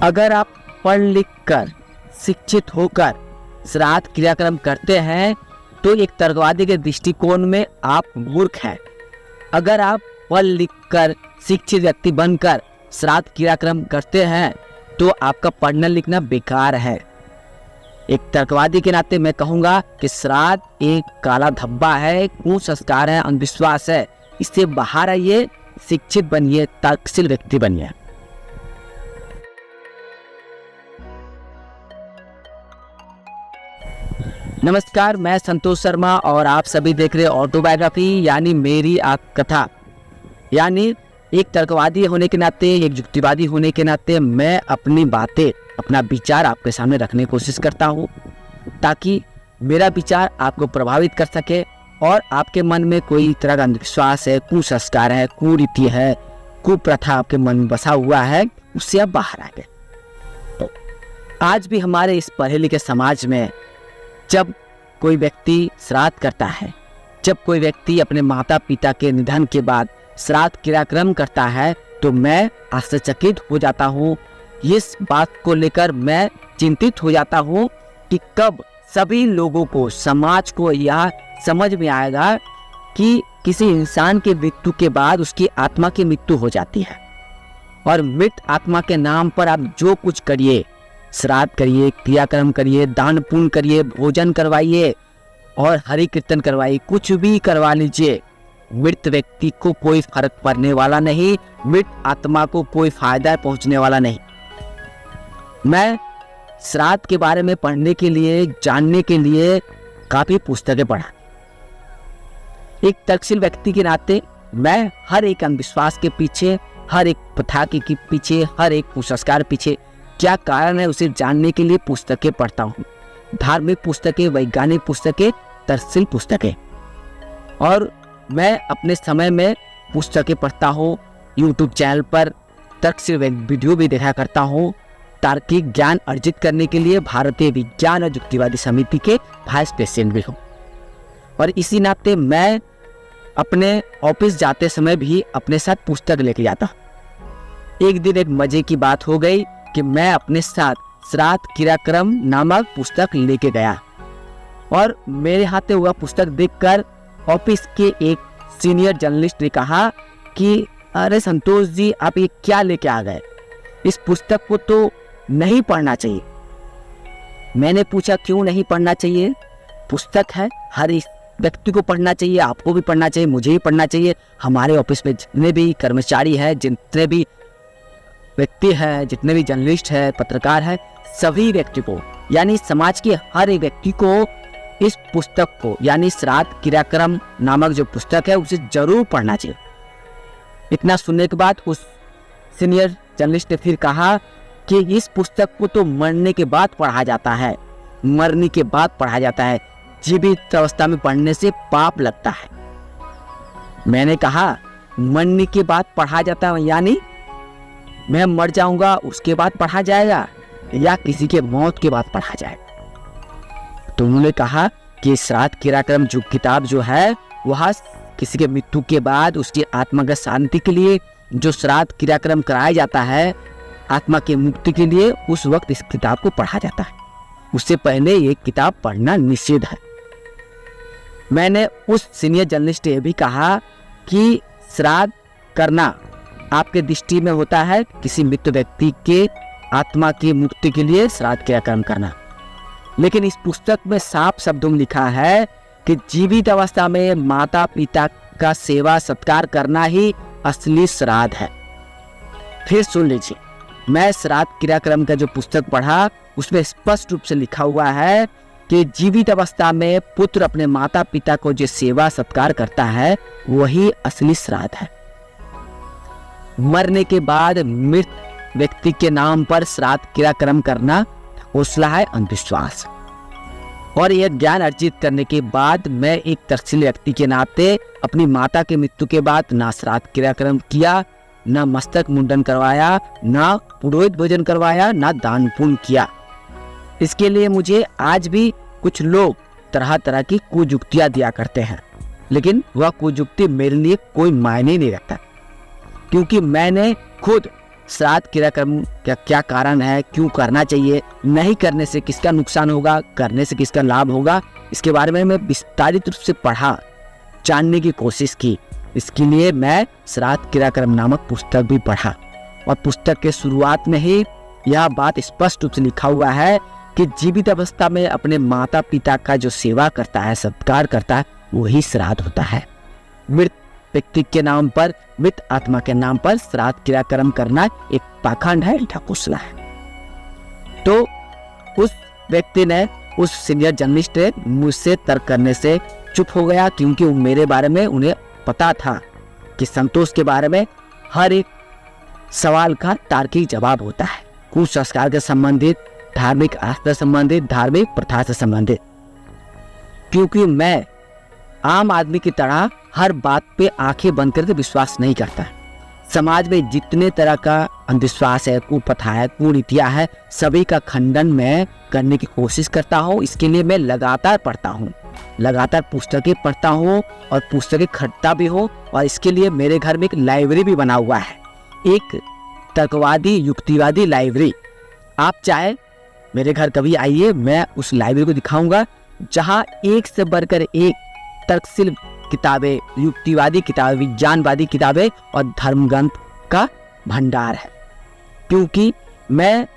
अगर आप पढ़ लिख कर शिक्षित होकर श्राद्ध क्रियाक्रम करते हैं तो एक तर्कवादी के दृष्टिकोण में आप मूर्ख हैं। अगर आप पढ़ लिख कर शिक्षित व्यक्ति बनकर श्राद्ध क्रियाक्रम करते हैं तो आपका पढ़ना लिखना बेकार है। एक तर्कवादी के नाते मैं कहूँगा कि श्राद्ध एक काला धब्बा है, कुसंस्कार है, अंधविश्वास है। इससे बाहर आइए, शिक्षित बनिए, तर्कशील व्यक्ति बनिए। नमस्कार, मैं संतोष शर्मा और आप सभी देख रहे ऑटोबायोग्राफी यानी मेरी आत्मकथा। यानी एक तर्कवादी होने के नाते, एक युक्तिवादी होने के नाते मैं अपनी बातें, अपना विचार आपके सामने रखने की कोशिश करता हूँ ताकि मेरा विचार आपको प्रभावित कर सके और आपके मन में कोई तरह का अंधविश्वास है, कुसंस्कार है, कुरीति है, कुप्रथा आपके मन में बसा हुआ है, उससे आप बाहर आ गए। तो आज भी हमारे इस पढ़े लिखे समाज में जब कोई व्यक्ति श्राद्ध करता है, जब कोई व्यक्ति अपने माता पिता के निधन के बाद श्राद्ध क्रियाक्रम करता है तो मैं आश्चर्यचकित हो जाता हूँ। इस बात को लेकर मैं चिंतित हो जाता हूँ कि कब सभी लोगों को, समाज को यह समझ में आएगा कि किसी इंसान के मृत्यु के बाद उसकी आत्मा की मृत्यु हो जाती है और मृत आत्मा के नाम पर आप जो कुछ करिए, श्राद्ध करिए, क्रियाक्रम करिए, दान पुण्य करिए, भोजन करवाइए और हरि कीर्तन करवाइए, कुछ भी करवा लीजिए, मृत व्यक्ति को कोई फर्क पड़ने वाला नहीं, मृत आत्मा को कोई फायदा पहुंचने वाला नहीं। मैं श्राद्ध के बारे में पढ़ने के लिए, जानने के लिए काफी पुस्तकें पढ़ा। एक तर्कशील व्यक्ति के नाते मैं हर एक अंधविश्वास के पीछे, हर एक प्रथा के पीछे, हर एक कुसंस्कार पीछे क्या कारण है उसे जानने के लिए पुस्तकें पढ़ता हूँ। धार्मिक पुस्तकें, वैज्ञानिक पुस्तकें, तर्कशील पुस्तकें। और मैं अपने समय में पुस्तकें पढ़ता हूँ। यूट्यूब चैनल पर तर्कशील वीडियो भी देखा करता हूँ। तार्किक ज्ञान अर्जित करने के लिए भारतीय विज्ञान और युक्तिवादी समिति के वाइस प्रेसिडेंट भी हूँ। और इसी नाते मैं अपने ऑफिस जाते समय भी अपने साथ पुस्तक लेके जाता। एक दिन एक मजे की बात हो गई कि मैं अपने साथ श्राद्ध क्रियाक्रम नामक पुस्तक लेके गया और मेरे हाथ में हुआ पुस्तक देखकर ऑफिस के एक सीनियर जर्नलिस्ट ने कहा कि अरे संतोष जी, आप ये क्या लेके आ गए, इस पुस्तक को तो नहीं पढ़ना चाहिए। मैंने पूछा क्यों नहीं पढ़ना चाहिए? पुस्तक है, हर एक व्यक्ति को पढ़ना चाहिए, आपको भी पढ़ना चाहिए, मुझे भी पढ़ना चाहिए, हमारे ऑफिस में जितने भी कर्मचारी हैं, जितने भी व्यक्ति है, जितने भी जर्नलिस्ट है, पत्रकार है, सभी व्यक्ति को यानी समाज के हर एक व्यक्ति को इस पुस्तक को यानी श्राद्ध क्रियाक्रम नामक जो पुस्तक है उसे जरूर पढ़ना चाहिए। इतना सुनने के बाद उस सीनियर जर्नलिस्ट ने फिर कहा कि इस पुस्तक को तो मरने के बाद पढ़ा जाता है, मरने के बाद पढ़ा जाता है, जीवित अवस्था में पढ़ने से पाप लगता है। मैंने कहा मरने के बाद पढ़ा जाता है यानी मैं मर जाऊंगा उसके बाद पढ़ा जाएगा या किसी के मौत के बाद पढ़ा जाएगा? तो उन्होंने कहा कि श्राद्ध क्रियाक्रम जो किताब जो है वह किसी के मृत्यु के बाद उसकी आत्मा की शांति के लिए जो श्राद्ध क्रियाक्रम कराया जाता है, आत्मा की मुक्ति के लिए, उस वक्त इस किताब को पढ़ा जाता है। उससे पहले ये किताब पढ़ना निषेध है। मैंने उस सीनियर जर्नलिस्ट ने भी कहा कि श्राद्ध करना आपके दृष्टि में होता है किसी मृत व्यक्ति के आत्मा की मुक्ति के लिए श्राद्ध क्रियाक्रम करना, लेकिन इस पुस्तक में साफ शब्दों में लिखा है कि जीवित अवस्था में माता पिता का सेवा सत्कार करना ही असली श्राद्ध है। फिर सुन लीजिए, मैं श्राद्ध क्रियाक्रम का जो पुस्तक पढ़ा उसमें स्पष्ट रूप से लिखा हुआ है कि जीवित अवस्था में पुत्र अपने माता पिता को जो सेवा सत्कार करता है वही असली श्राद्ध है। मरने के बाद मृत व्यक्ति के नाम पर श्राद्ध क्रियाक्रम करना हौसला है, अंधविश्वास। और यह ज्ञान अर्जित करने के बाद मैं एक तर्कशील व्यक्ति के नाते अपनी माता के मृत्यु के बाद ना श्राद्ध क्रियाक्रम किया, ना मस्तक मुंडन करवाया, ना पुरोहित भोजन करवाया, ना दान पुण्य किया। इसके लिए मुझे आज भी कुछ लोग तरह तरह की कुयुक्तियां दिया करते हैं, लेकिन वह कुयुक्ति मेरे लिए कोई मायने नहीं रखता, क्योंकि मैंने खुद श्राद्ध क्रियाक्रम का क्या कारण है, क्यों करना चाहिए, नहीं करने से किसका नुकसान होगा, करने से किसका लाभ होगा, इसके बारे में मैं विस्तारित रूप से पढ़ा, जानने की कोशिश की। इसके लिए मैं श्राद्ध क्रियाक्रम नामक पुस्तक भी पढ़ा और पुस्तक के शुरुआत में ही यह बात स्पष्ट रूप से लिखा हुआ है कि जीवित अवस्था में अपने माता पिता का जो सेवा करता है, सत्कार करता है, वही श्राद्ध होता है। मृत व्यक्ति के नाम पर, मृत आत्मा के नाम पर श्राद्ध क्रियाक्रम करना एक पाखंड है, ढकोसला है। तो उस व्यक्ति ने, उस सीनियर जर्नलिस्ट ने मुझसे तर्क करने से चुप हो गया, क्योंकि मेरे बारे में उन्हें पता था कि संतोष के बारे में हर एक सवाल का तार्किक जवाब होता है, कुसंस्कार से संबंधित, धार्मिक आस्था से संबंधित, धार्मिक प्रथा से संबंधित। क्योंकि मैं आम आदमी की तरह हर बात पे आंखें बंद करके विश्वास नहीं करता। समाज में जितने तरह का अंधविश्वास है, कुप्रथा है, कुरीतियां है, सभी का खंडन मैं करने की कोशिश करता हूँ। इसके लिए मैं लगातार पढ़ता हूँ, लगातार पुस्तकें पढ़ता हूँ और पुस्तकें खरीदता भी हूँ। और इसके लिए मेरे घर में एक लाइब्रेरी भी बना हुआ है, एक तर्कवादी युक्तिवादी लाइब्रेरी। आप चाहे मेरे घर कभी आइए, मैं उस लाइब्रेरी को दिखाऊंगा, जहाँ एक से बढ़कर एक तर्कशील किताबें, युक्तिवादी किताबें, विज्ञानवादी किताबें और धर्म ग्रंथ का भंडार है। क्योंकि मैं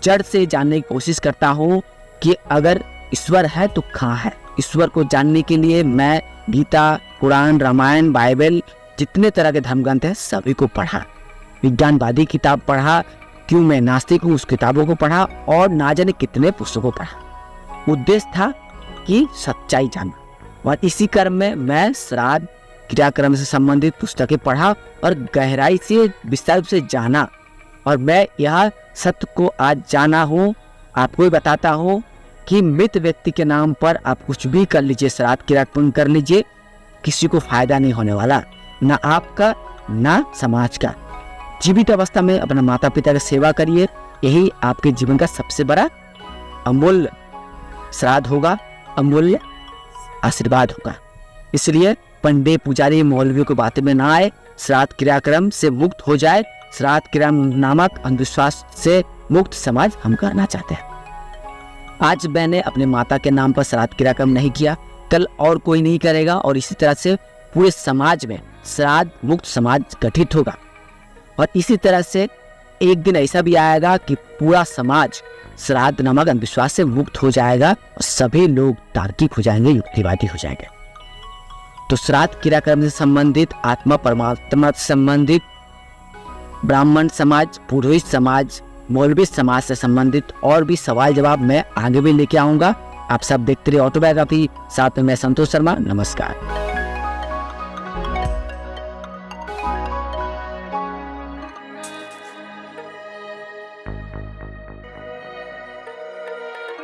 जड़ से जानने की कोशिश करता हूँ कि अगर ईश्वर है तो कहाँ है। ईश्वर को जानने के लिए मैं गीता, कुरान, रामायण, बाइबल, जितने तरह के धर्म ग्रंथ हैं सभी को पढ़ा, विज्ञानवादी किताब पढ़ा, क्यों मैं नास्तिक हूँ उस किताबों को पढ़ा और ना जाने कितने पुस्तकों पढ़ा। उद्देश्य था कि सच्चाई जानना। और इसी क्रम में मैं श्राद्ध क्रियाक्रम से संबंधित पुस्तकें पढ़ा और गहराई से, विस्तार से जाना। और मैं यह सत्य को आज जाना हूँ, आपको भी बताता हूँ कि मृत व्यक्ति के नाम पर आप कुछ भी कर लीजिए, श्राद्ध क्रियाक्रम कर लीजिए, किसी को फायदा नहीं होने वाला, ना आपका ना समाज का। जीवित अवस्था में अपने माता पिता की सेवा करिए, यही आपके जीवन का सबसे बड़ा अमूल्य श्राद्ध होगा, अमूल्य आशीर्वाद होगा। इसलिए पंडित, पुजारी, मौलवियों की बातें में ना आए, श्राद्ध क्रियाक्रम से मुक्त हो जाए। श्राद्ध क्रिया नामक अंधविश्वास से मुक्त समाज हम करना चाहते हैं। आज मैंने अपने माता के नाम पर श्राद्ध क्रियाक्रम नहीं किया, कल और कोई नहीं करेगा, और इसी तरह से पूरे समाज में श्राद्ध मुक्त समाज गठित होगा। और इसी तरह से एक दिन ऐसा भी आएगा कि पूरा समाज श्राद्ध नामक अंधविश्वास से मुक्त हो जाएगा और सभी लोग तार्किक हो जाएंगे, युक्तिवादी हो जाएंगे। तो श्राद्ध क्रियाक्रम से संबंधित, आत्मा परमात्मा से संबंधित, ब्राह्मण समाज, पुरोहित समाज, मौलवी समाज से संबंधित और भी सवाल जवाब मैं आगे भी लेके आऊंगा। आप सब देखते रहिए ऑटोबायोग्राफी, साथ में मैं संतोष शर्मा। नमस्कार।